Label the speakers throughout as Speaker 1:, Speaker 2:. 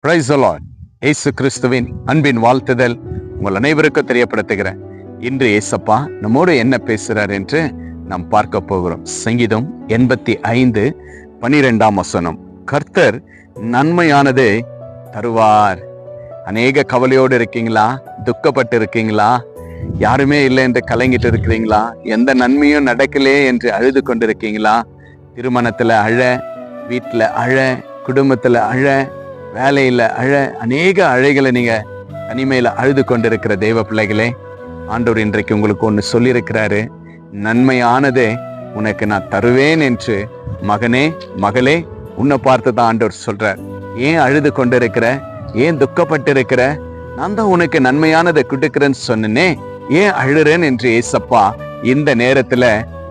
Speaker 1: Praise the Lord. இயேசு கிறிஸ்துவின் அன்பின் வாழ்த்துதல் உங்கள் அனைவருக்கும் தெரியப்படுத்துகிறேன். இன்று இயேசப்பா நம்மோடு என்ன பேசுறார் என்று நாம் பார்க்க போகிறோம். சங்கீதம் 85:12 கர்த்தர் நன்மையானதை தருவார். அநேக கவலையோடு இருக்கீங்களா? துக்கப்பட்டு இருக்கீங்களா? யாருமே இல்லை என்று கலங்கிட்டு இருக்கிறீங்களா? எந்த நன்மையும் நடக்கலே என்று அழுது கொண்டிருக்கீங்களா? திருமணத்துல அழ, வீட்டுல அழ, குடும்பத்துல அழ, வேலையில அழ, அநேக அழைகளை நீங்க தனிமையில அழுது கொண்டிருக்கிற தெய்வ பிள்ளைகளே, ஆண்டவர் இன்றைக்கு உங்களுக்கு ஒன்று சொல்லியிருக்கிறாரு. நன்மையானதே உனக்கு நான் தருவேன் என்று. மகனே, மகளே, உன்னை பார்த்து தான் ஆண்டவர் சொல்றார். ஏன் அழுது கொண்டிருக்கிற? ஏன் துக்கப்பட்டு இருக்கிற? நான் தான் உனக்கு நன்மையானதை கொடுக்கிறேன்னு சொன்னனே, ஏன் அழுறேன் என்று ஏசப்பா இந்த நேரத்துல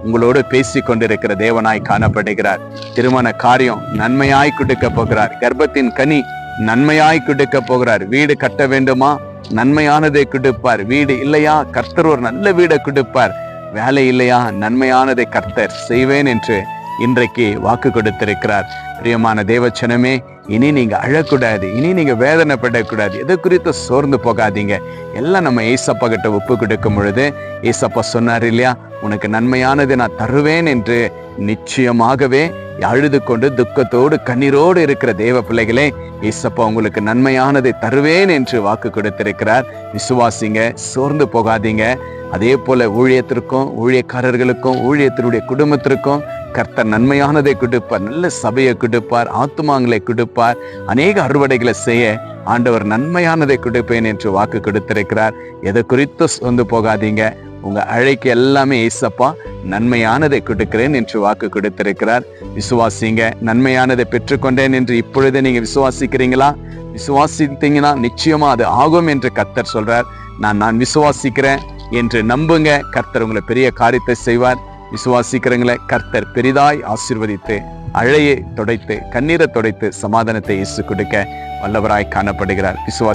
Speaker 1: உங்களோடு பேசி கொண்டிருக்கிற தேவனாய் காணப்படுகிறார். திருமண காரியம் நன்மையாய் கொடுக்க போகிறார். கர்ப்பத்தின் கனி நன்மையாய் கொடுக்க போகிறார். வீடு கட்ட வேண்டுமா? நன்மையானதை கொடுப்பார். வீடு இல்லையா? கர்த்தர் ஒரு நல்ல வீடை கொடுப்பார். வேலை இல்லையா? நன்மையானதை கர்த்தர் செய்வேன் என்று இன்றைக்கு வாக்கு கொடுத்திருக்கிறார். பிரியமான தேவச்சனமே, இனி நீங்க அழக்கூடாது, இனி நீங்க வேதனைப்படக்கூடாது, எதை குறித்து சோர்ந்து போகாதீங்க. எல்லாம் நம்ம ஏசப்பா கிட்ட ஒப்பு கொடுக்கும் பொழுது ஏசப்பா சொன்னார் இல்லையா, உனக்கு நன்மையானதை நான் தருவேன் என்று. நிச்சயமாகவே அழுது கொண்டு துக்கத்தோடு கண்ணீரோடு இருக்கிற தேவ பிள்ளைகளே, ஏசப்பா உங்களுக்கு நன்மையானதை தருவேன் என்று வாக்கு கொடுத்திருக்கிறார். விசுவாசிங்க, சோர்ந்து போகாதீங்க. அதே போல ஊழியத்திற்கும், ஊழியக்காரர்களுக்கும், ஊழியத்தினுடைய குடும்பத்திற்கும் கர்த்தர் நன்மையானதை கொடுப்பார். நல்ல சபையை கொடுப்பார், ஆத்துமாங்களை கொடுப்பார். அநேக அறுவடைகளை செய்ய ஆண்டவர் நன்மையானதை கொடுப்பேன் என்று வாக்கு கொடுத்திருக்கிறார். எதை குறித்து சோர்ந்து போகாதீங்க. உங்க அழைக்கு எல்லாமே ஏசப்பா நன்மையானதை கொடுக்கிறேன் என்று வாக்கு கொடுத்திருக்கிறார். விசுவாசிங்க. நன்மையானதை பெற்றுக்கொண்டேன் என்று இப்பொழுதே நீங்க விசுவாசிக்கிறீங்களா? விசுவாசித்தீங்கன்னா நிச்சயமா அது ஆகும் என்று கர்த்தர் சொல்றார். நான் விசுவாசிக்கிறேன் என்று நம்புங்க. கர்த்தர் உங்களை பெரிய காரியத்தை செய்வார். விசுவாசிக்கிறவங்களை கர்த்தர் பெரிதாய் ஆசீர்வதித்து, அழையை துடைத்து, கண்ணீரை துடைத்து, சமாதானத்தை இயேசு கொடுக்க வல்லவராய் காணப்படுகிறார். விசுவாசி